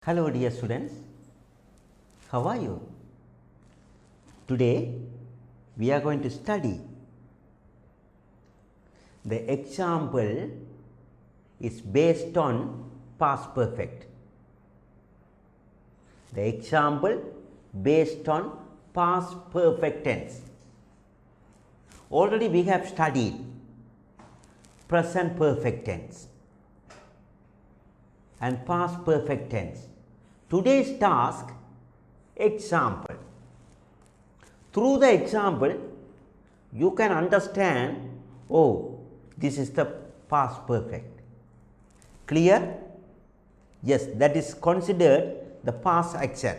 Hello dear students, how are you? Today we are going to study the example is based on past perfect. The example based on past perfect tense. Already we have studied present perfect tense and past perfect tense. Today's task, example. Through the example, you can understand, oh, this is the past perfect. Clear? Yes, that is considered the past action.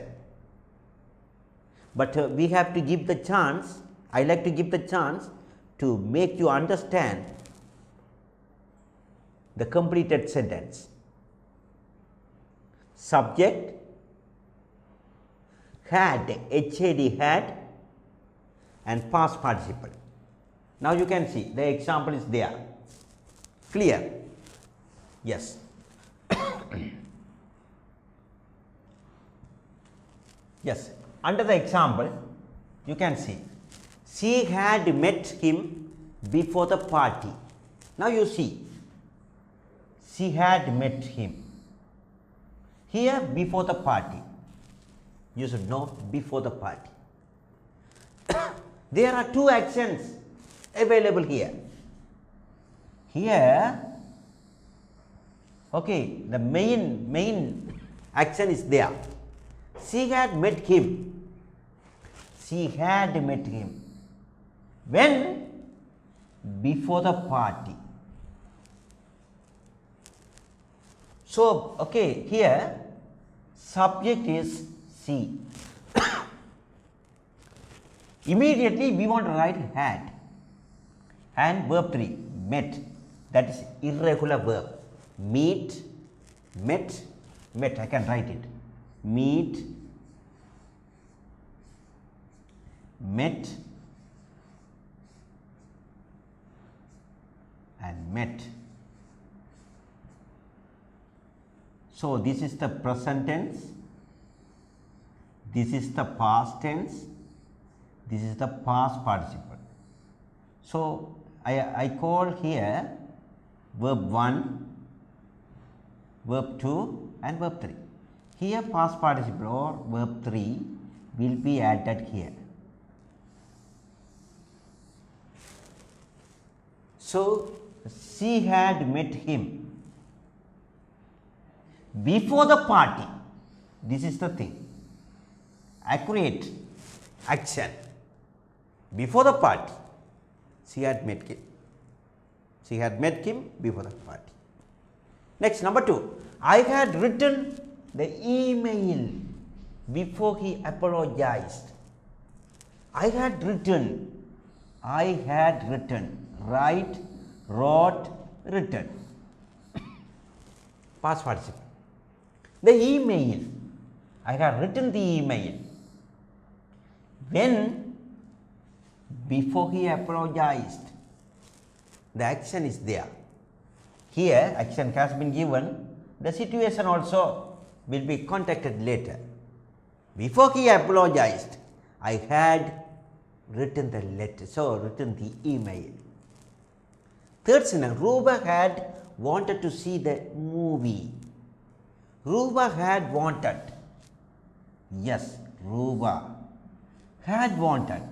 But we have to give the chance, I like to give the chance to make you understand the completed sentence. Subject had, HAD had, and past participle. Now you can see the example is there. Clear? Yes. Yes. Under the example, you can see she had met him before the party. Now you see, she had met him. Here, before the party. You should know before the party. There are two actions available here. Here, okay, the main action is there. She had met him. She had met him. When? Before the party. So, okay, here subject is she. Immediately we want to write had and verb 3 met, that is irregular verb. Meet, met, met, I can write it. Meet, met, and met. So, this is the present tense, this is the past tense, this is the past participle. So, I call here verb 1, verb 2 and verb 3. Here past participle or verb 3 will be added here. So, she had met him before the party. This is the thing, accurate action. Before the party, she had met him. She had met him before the party. Next, number 2, I had written the email before he apologized. I had written, write, wrote, written. Past participle. The email, I have written the email. When? Before he apologized. The action is there. Here action has been given, the situation also will be contacted later. Before he apologized, I had written the letter, so written the email. Third sentence, Ruba had wanted to see the movie. Ruba had wanted. Yes, Ruba had wanted.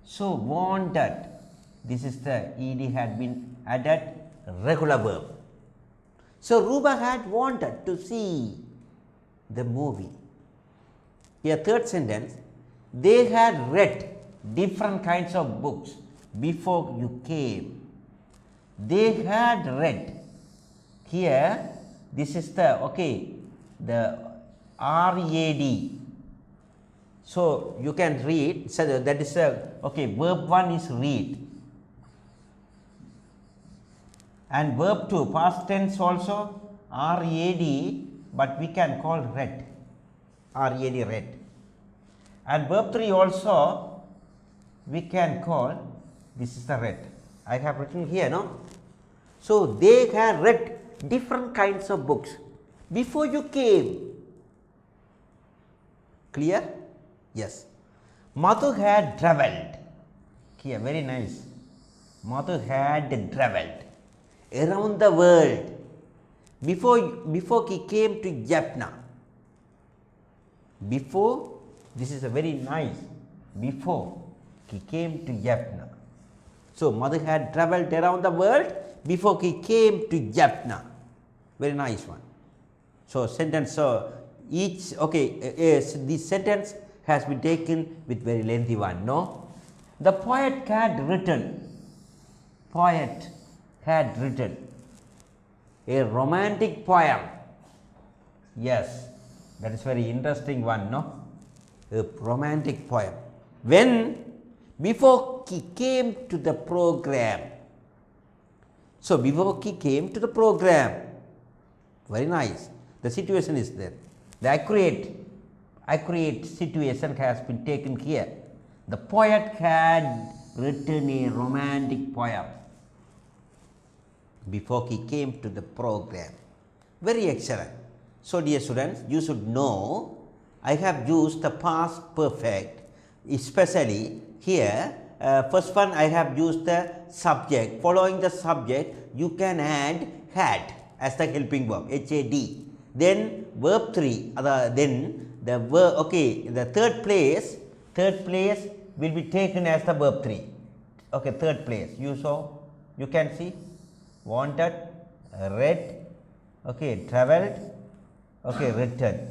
So, wanted, this is the ed had been added, regular verb. So, Ruba had wanted to see the movie. Here, third sentence, they had read different kinds of books before you came. They had read. Here, this is the, okay, the RAD. So, you can read, so that is a, okay, verb 1 is read. And verb 2, past tense also RAD, but we can call read, RAD, read. And verb 3 also we can call, this is the read. I have written here, no? So, they have read different kinds of books before you came. Clear? Yes. Madhu had travelled. Here, very nice. Madhu had travelled around the world before he came to Jaffna. Before, this is a very nice, before he came to Jaffna. So, Madhu had travelled around the world before he came to Jaffna. Very nice one. So, sentence, so each, okay, yes, this sentence has been taken with very lengthy one, no? The poet had written a romantic poem. Yes, that is very interesting one, no? A romantic poem. Before he came to the program. So, before he came to the program, very nice. The situation is there. The accurate situation has been taken here. The poet had written a romantic poem before he came to the program. Very excellent. So, dear students, you should know I have used the past perfect, especially here. First one, I have used the subject. Following the subject, you can add had as the helping verb, HAD. Then verb 3, then the verb, okay, the third place will be taken as the verb 3. Okay, third place, you can see, wanted, read, okay, travelled, okay, written.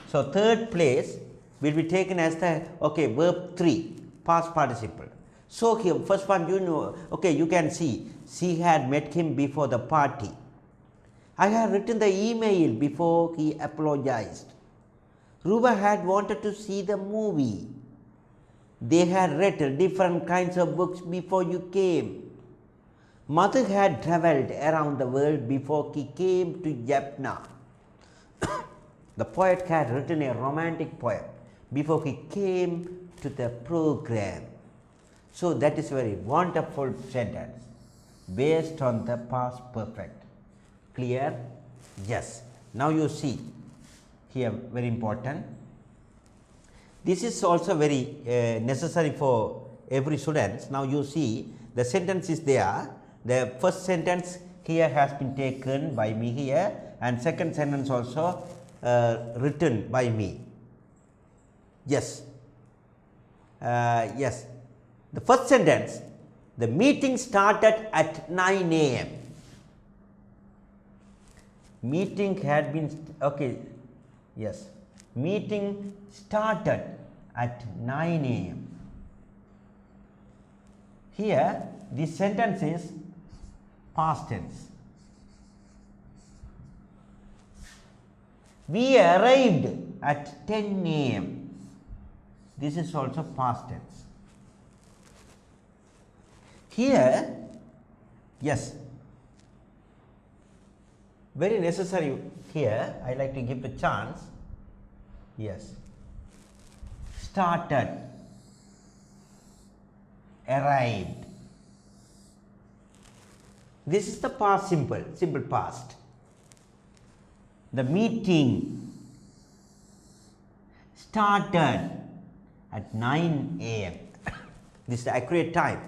So, third place will be taken as the, okay, verb 3, past participle. So, here first one, you know, okay, you can see, she had met him before the party. I had written the email before he apologized. Ruba had wanted to see the movie. They had read different kinds of books before you came. Mother had travelled around the world before he came to Jaffna. The poet had written a romantic poem before he came to the program. So, that is a very wonderful sentence based on the past perfect. Clear? Yes. Now, you see here very important. This is also very necessary for every student. Now, you see the sentence is there. The first sentence here has been taken by me here, and second sentence also written by me. Yes. Yes. The first sentence, the meeting started at 9 a.m. Meeting had been, okay, yes, meeting started at 9 a.m. Here, this sentence is past tense. We arrived at 10 a.m. This is also past tense. Here, yes, very necessary here, I like to give the chance. Yes, started, arrived. This is the past simple past. The meeting started at 9 a.m. This is the accurate time.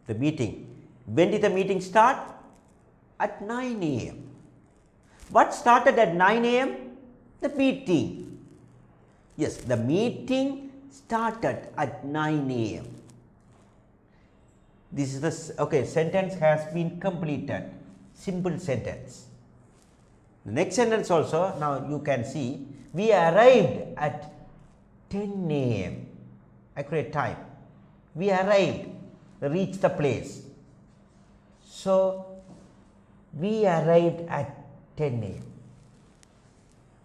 The meeting. When did the meeting start? At 9 a.m. What started at 9 a.m.? The meeting. Yes, the meeting started at 9 a.m. This is the, okay, sentence has been completed. Simple sentence. The next sentence also, now you can see, we arrived at 10 a.m. Accurate time. We arrived, reached the place. So, we arrived at 10 a.m.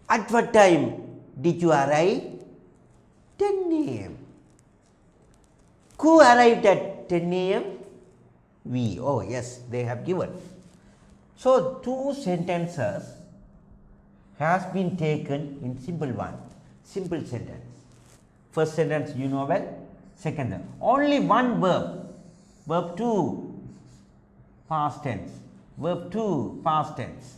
At what time did you arrive? 10 a.m. Who arrived at 10 a.m.? We. Oh, yes, they have given. So, two sentences has been taken in simple one, simple sentence. First sentence you know well, second sentence. Only one verb, verb 2, past tense, verb 2, past tense.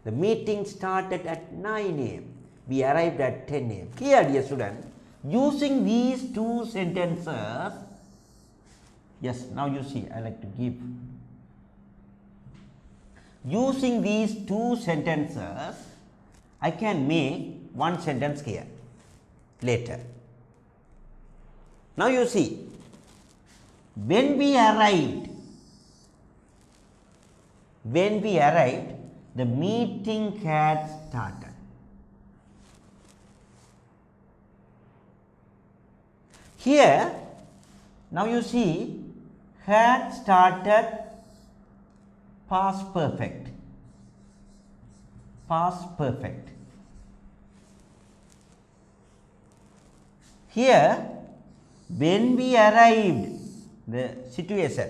The meeting started at 9 a.m. We arrived at 10 a.m. Here, dear student, using these two sentences, yes, now you see, I like to give. Using these two sentences, I can make one sentence here later. Now you see, when we arrived, the meeting had started. Here, now you see, had started past perfect. Past perfect. Here, when we arrived, the situation,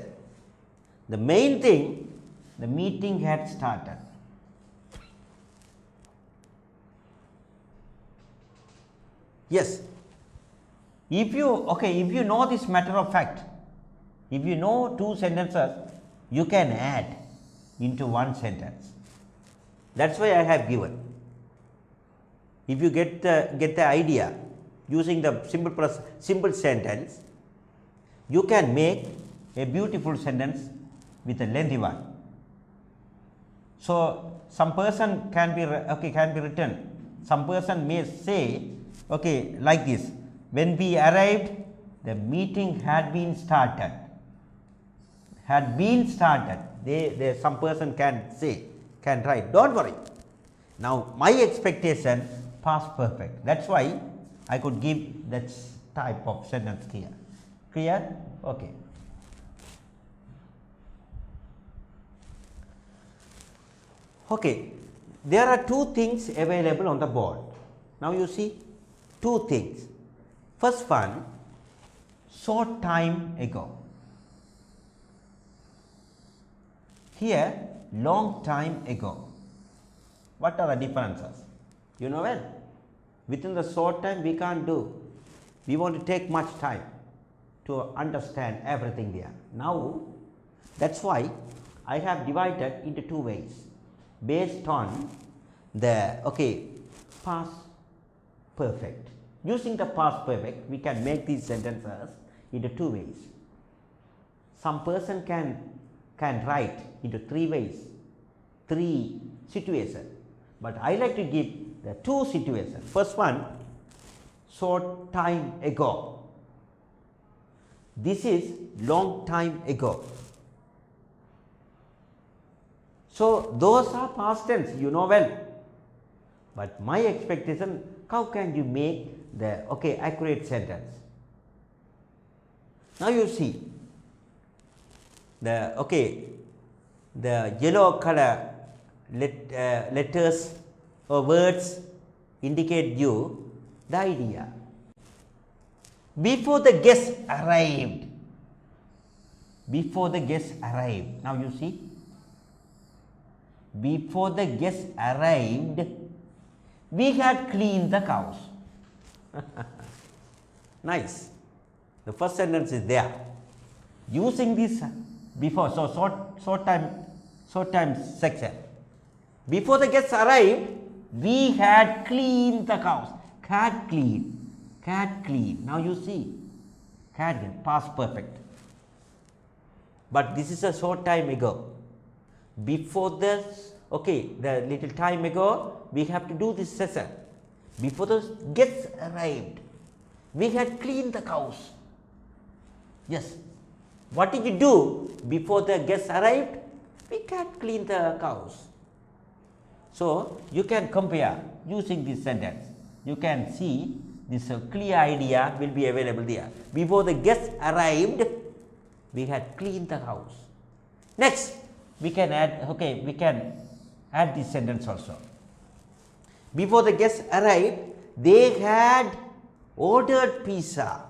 the main thing, the meeting had started. Yes, if you know this matter of fact, if you know two sentences, you can add into one sentence. That's why I have given. If you get the idea using the simple sentence, you can make a beautiful sentence with a lengthy one. So some person can be written. Some person may say, like this: when we arrived, the meeting had been started. Had been started. Some person can write. Don't worry. Now my expectation, past perfect. That's why I could give that type of sentence here. Clear? Okay. Okay. There are two things available on the board. Now you see two things. First one, short time ago. Here, long time ago. What are the differences? You know well. Within the short time we can't do. We want to take much time to understand everything there. Now, that's why I have divided into two ways based on the past perfect. Using the past perfect, we can make these sentences into two ways. Some person can write into three ways, three situations, but I like to give the two situations. First one, short time ago. This is long time ago. So those are past tense, you know well. But my expectation, how can you make the accurate sentence? Now you see the yellow color letters or words indicate you the idea. Before the guest arrived. Before the guest arrived. Now you see. Before the guest arrived, we had cleaned the cows. Nice. The first sentence is there. Using this before, so short time section. Before the guests arrived, we had cleaned the cows. Had cleaned. Now you see, had past perfect. But this is a short time ago. Before this, the little time ago, we have to do this session. Before the guests arrived, we had cleaned the cows. Yes. What did you do before the guests arrived? We had cleaned the cows. So you can compare using this sentence. You can see this clear idea will be available there. Before the guests arrived, we had cleaned the house. Next, we can add this sentence also. Before the guests arrived, they had ordered pizza.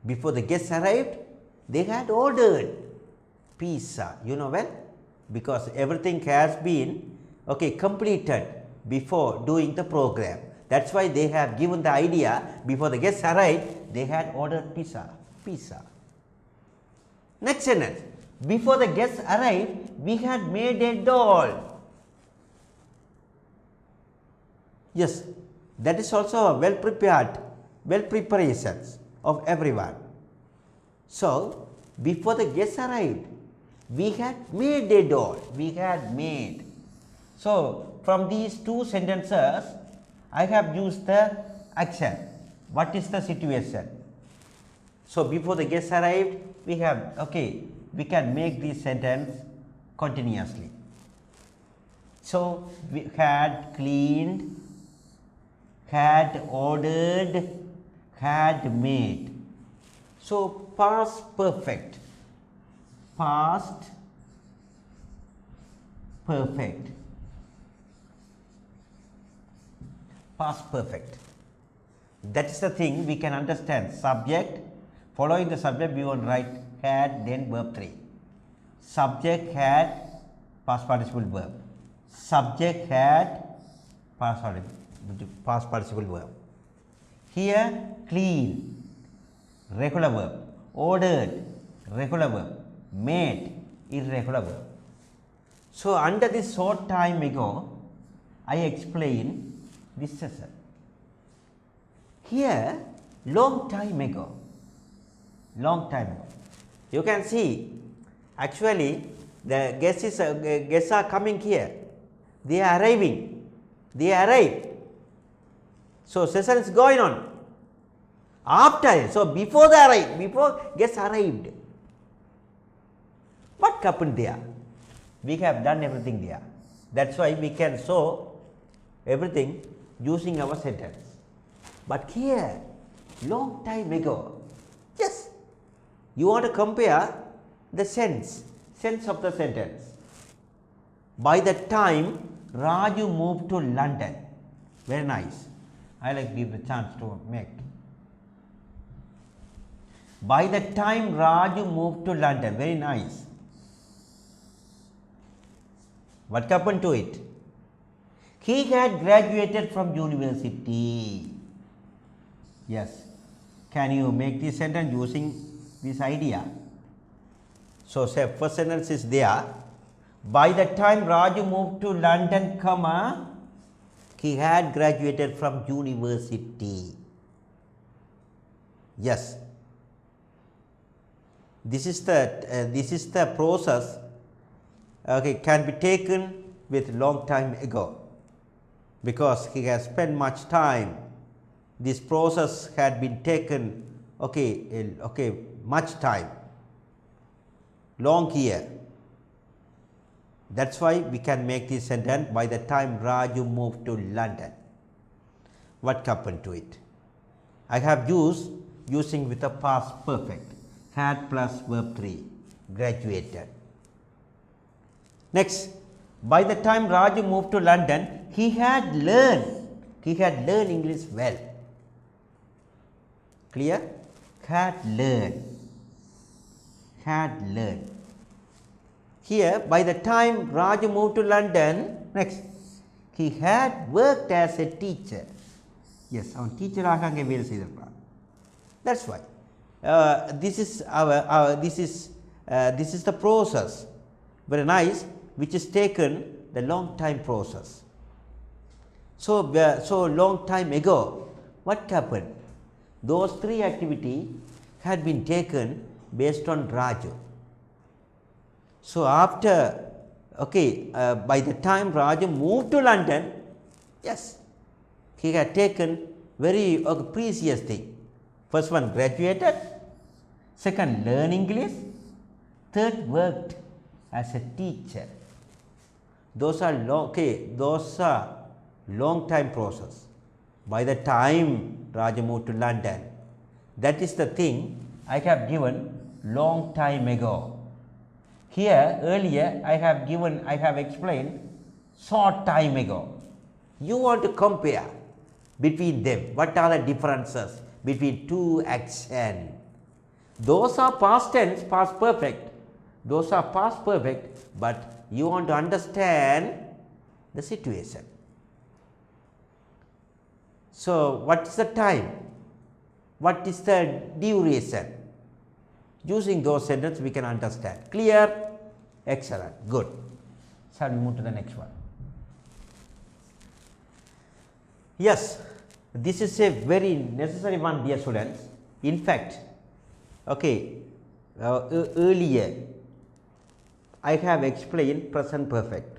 Before the guests arrived, they had ordered pizza. You know well, because everything has been completed before doing the program. That's why they have given the idea. Before the guests arrived, they had ordered pizza. Next sentence. Before the guests arrived, we had made a doll. Yes, that is also well prepared, well preparations of everyone. So, before the guests arrived, we had made a doll. We had made. So, from these two sentences, I have used the action. What is the situation? So, before the guests arrived, we have, okay, we can make this sentence continuously. So, we had cleaned, had ordered, had made. So, past perfect, past perfect, past perfect. That is the thing we can understand. Subject, following the subject we will write had, then verb 3. Subject had, past participle verb. Subject had, past participle verb. Here clean, regular verb. Ordered, regular verb. Made, irregular verb. So, under this short time ago, I explained this session. Here, long time ago, you can see actually the guests are coming here. They are arriving. They arrived. So, session is going on. After, so before guests arrived. What happened there? We have done everything there. That's why we can show everything using our sentence. But here, long time ago, yes, you want to compare the sense of the sentence. By the time Raju moved to London, very nice. I like to give the chance to make. By the time Raju moved to London, very nice. What happened to it? He had graduated from university. Yes. Can you make this sentence using this idea? So, say first sentence is there. By the time Raju moved to London, he had graduated from university. Yes. This is the process. Okay, can be taken with long time ago, because he has spent much time. This process had been taken, much time, long here. That's why we can make this sentence by the time Raju moved to London. What happened to it? I have using with the past perfect, had plus verb 3, graduated. Next, by the time Raju moved to London, he had learned English well. Clear? Had learned. Here, by the time Raju moved to London, next, he had worked as a teacher. Yes, our teacher agangevel seidappa. That's why. This is the process. Very nice, which is taken the long time process. So long time ago, what happened? Those three activities had been taken based on Raju. So, after, by the time Raju moved to London, yes, he had taken very precious thing. First one, graduated. Second, learn English. Third, worked as a teacher. Those are long time process. By the time Raju moved to London, that is the thing I have given long time ago. Here earlier I have explained short time ago. You want to compare between them. What are the differences between two actions? Those are past tense, past perfect. Those are past perfect, but you want to understand the situation. So, what is the time? What is the duration? Using those sentences we can understand. Clear? Excellent. Good. Shall we move to the next one? Yes, this is a very necessary one, dear students. In fact, okay, earlier I have explained present perfect,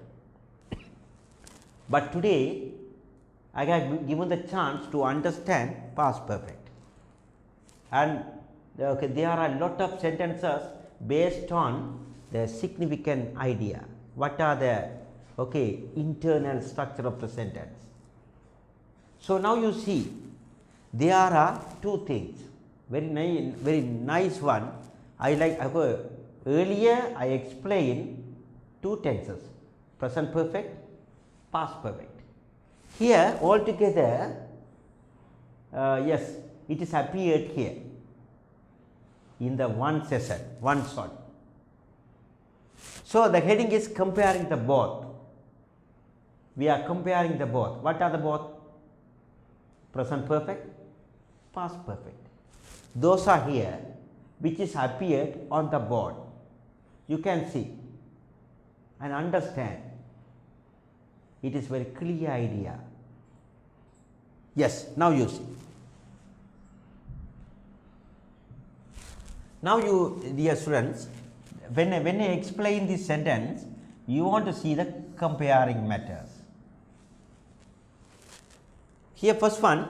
but today I have given the chance to understand past perfect, and okay, there are a lot of sentences based on the significant idea. What are the internal structure of the sentence? So now you see there are two things, very nice one. I like earlier I explained two tenses, present perfect, past perfect. Here altogether, yes, it is appeared here in the one session, one shot. So the heading is comparing the both. We are comparing the both. What are the both? Present perfect, past perfect. Those are here which is appeared on the board. You can see and understand. It is very clear idea. Yes, now you see. Now you, dear students, when I explain this sentence, you want to see the comparing matters. Here first one,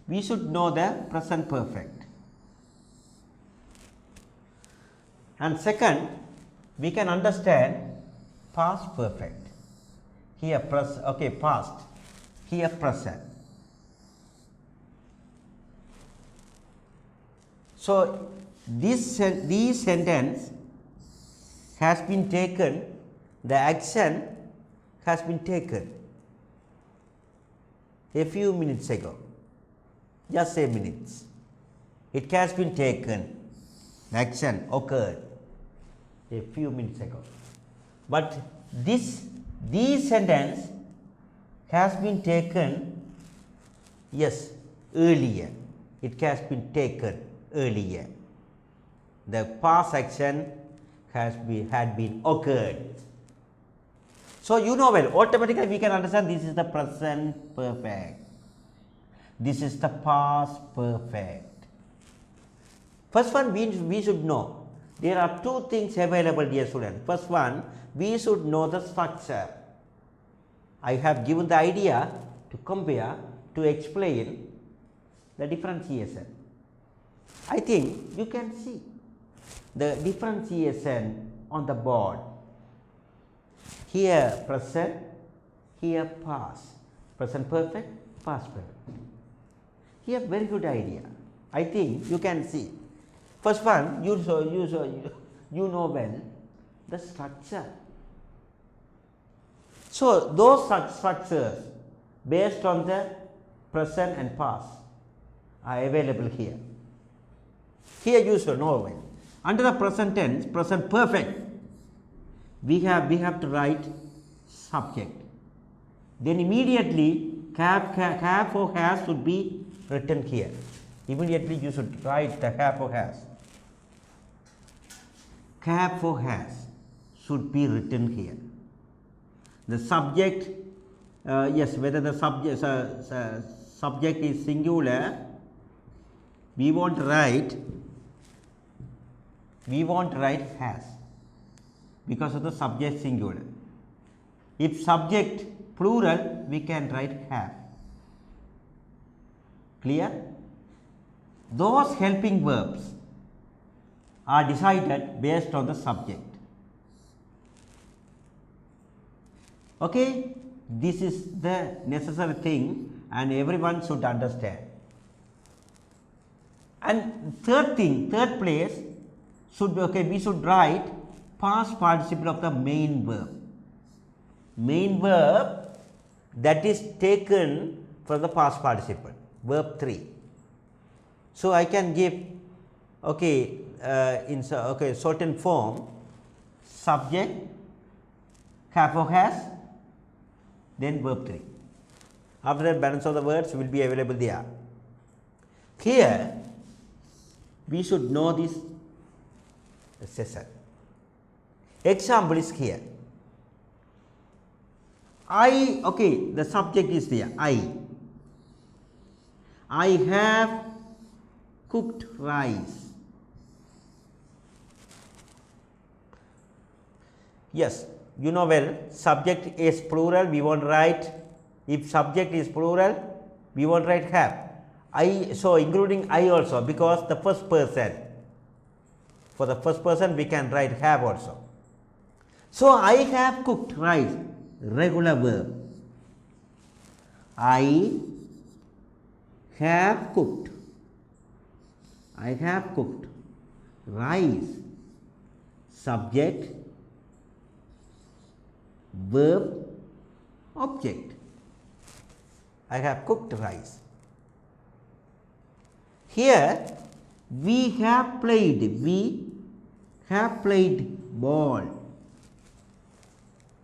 we should know the present perfect, and second, we can understand past perfect. Here past, here present. So these sentence has been taken, the action has been taken a few minutes ago, just a minutes. It has been taken, action occurred a few minutes ago. But this sentence has been taken, yes, earlier. It has been taken earlier. The past action had been occurred. So you know well, automatically we can understand this is the present perfect. This is the past perfect. First one, we should know there are two things available, dear students. First one, we should know the structure. I have given the idea to compare, to explain the differentiation. I think you can see the differentiation on the board. Here present, here past. Present perfect, past perfect. Here very good idea. I think you can see. First one, you know well the structure. So those structures based on the present and past are available here. Here you should know well. Under the present tense, present perfect, we have to write subject. Then immediately have or has should be written here. Immediately you should write the have or has. Have or has should be written here. The subject, yes, whether the subject is singular, we won't write has because of the subject singular. If subject plural, we can write have. Clear? Those helping verbs are decided based on the subject. Okay, this is the necessary thing and everyone should understand. And third place should be, we should write past participle of the main verb. Main verb that is taken from the past participle, verb 3. So I can give in certain form, subject, have or has, then verb 3. After that, balance of the words will be available there. Here we should know this session. Example is here. The subject is there, I. I have cooked rice. Yes, you know well, subject is plural, we won't write. If subject is plural, we won't write have. I, so including I also, because the first person. For the first person, we can write have also. So I have cooked rice, regular verb. I have cooked. I have cooked rice. Subject, verb, object. I have cooked rice. Here we have played ball.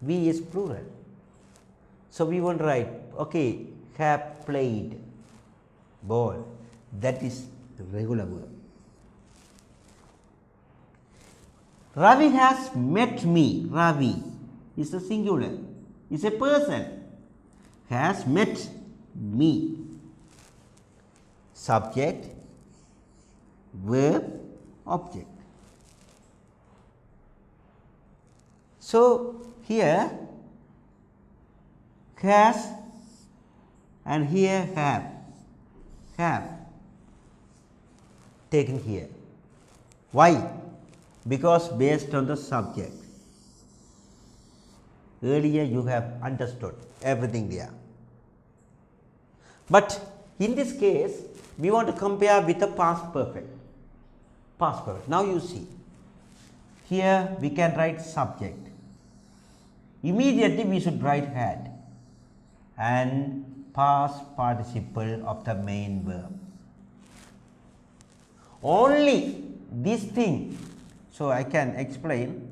We is plural. So we won't write, okay, have played ball. That is the regular verb. Ravi has met me. Ravi is a singular, is a person. Has met me. Subject, verb, object. So here has and here have taken here. Why? Because based on the subject. Earlier you have understood everything there. But in this case, we want to compare with the past perfect. Past perfect. Now you see, here we can write subject. Immediately we should write had and past participle of the main verb. Only this thing, so I can explain,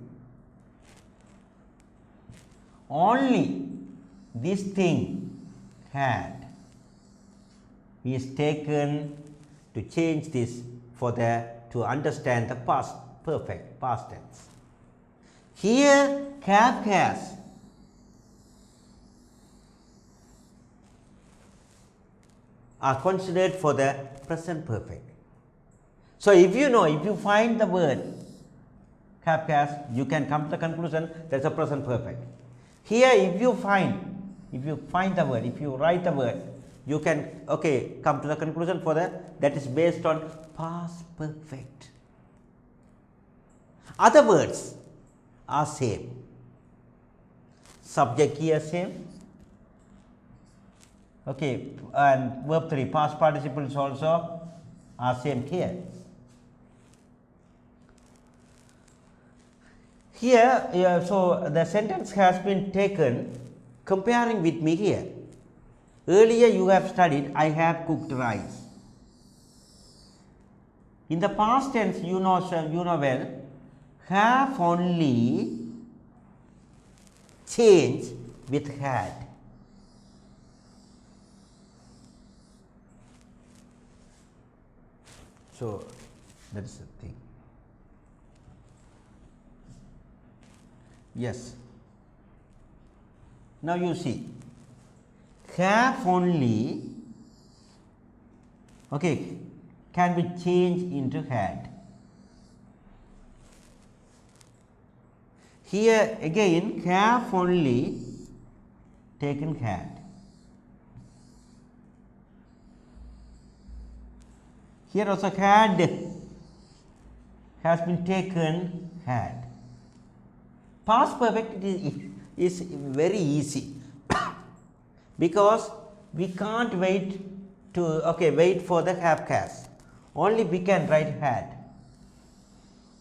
only this thing had is taken to change this for the to understand the past perfect, past tense. Here have has are considered for the present perfect. So if you know, if you find the word have has, you can come to the conclusion that is a present perfect. Here if you find the word, if you write the word, you can come to the conclusion for that is based on past perfect. Other words are same. Subject here same. And verb 3 past participles also are same here. Here, so the sentence has been taken comparing with me here. Earlier you have studied, I have cooked rice. In the past tense, you know well, have only changed with had. So that is the thing. Yes. Now you see, have only can be changed into had. Here again have only taken had. Here also had has been taken had. Past perfect is very easy because we can't wait for the have has. Only we can write had.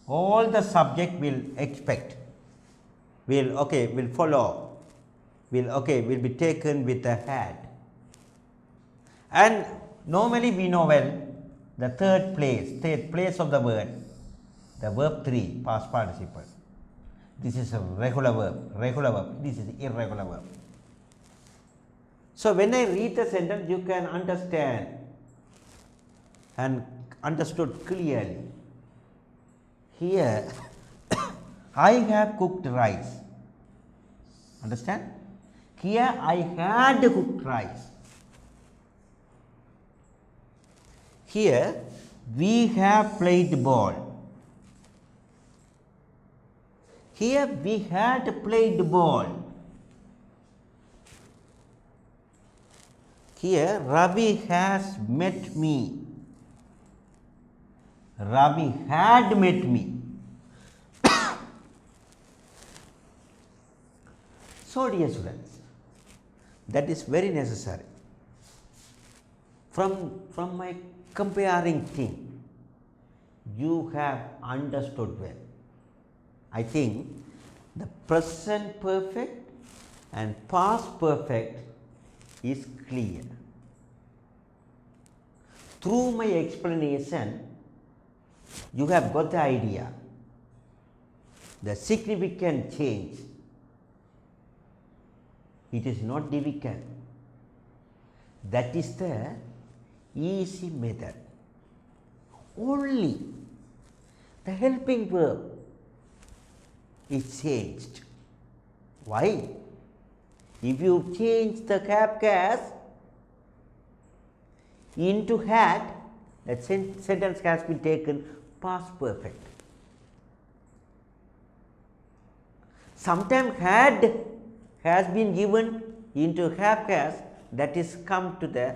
All the subject will expect, will follow, will be taken with the had. And normally we know well the third place of the word, the verb 3 past participle. This is a regular verb, this is irregular verb. So when I read the sentence, you can understand and understood clearly. Here I have cooked rice. Understand? Here I had cooked rice. Here we have played ball. Here we had played ball. Here Ravi has met me. Ravi had met me. So dear students, that is very necessary. From my comparing thing, you have understood well. I think the present perfect and past perfect is clear. Through my explanation, you have got the idea, the significant change. It is not difficult. That is the easy method. Only the helping verb is changed. Why? If you change the have gas into had, that sentence has been taken past perfect. Sometimes had has been given into have gas, that is come to the,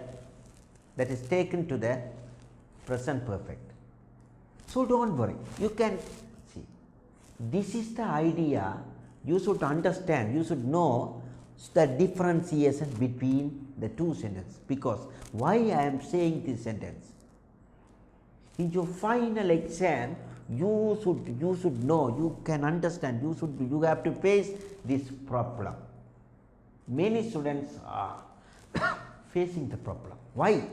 that is taken to the present perfect. So don't worry, you can see, this is the idea. You should understand, you should know the differentiation between the two sentences. Because why I am saying this sentence, in your final exam you should know, you can understand, you have to face this problem. Many students are facing the problem. Why?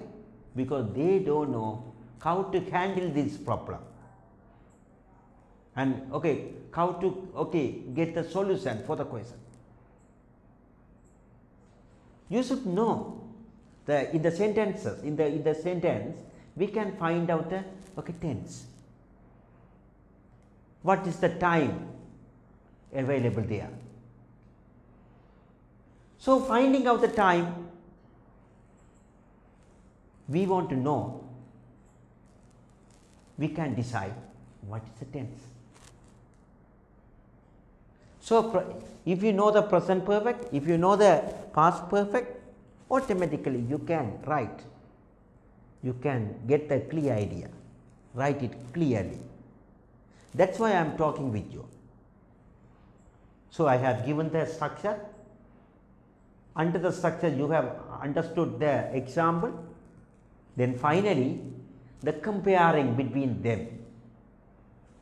Because they don't know how to handle this problem, and how to get the solution for the question. You should know in the sentences, in the sentence we can find out the tense. What is the time available there? So finding out the time, we want to know, we can decide what is the tense. So if you know the present perfect, if you know the past perfect, automatically you can write, you can get the clear idea, write it clearly. That's why I am talking with you. So I have given the structure. Under the structure you have understood the example. Then finally the comparing between them.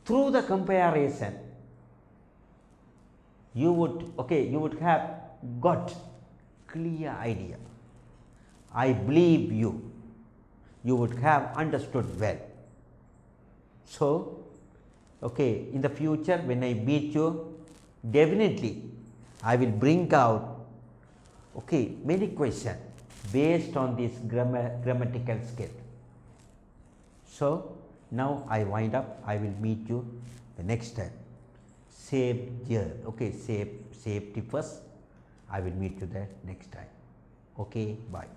Through the comparison you would have got clear idea. I believe you would have understood well. So in the future when I meet you, definitely I will bring out many questions based on this grammatical skill. So now I wind up. I will meet you the next time. Safety first. I will meet you the next time. Bye.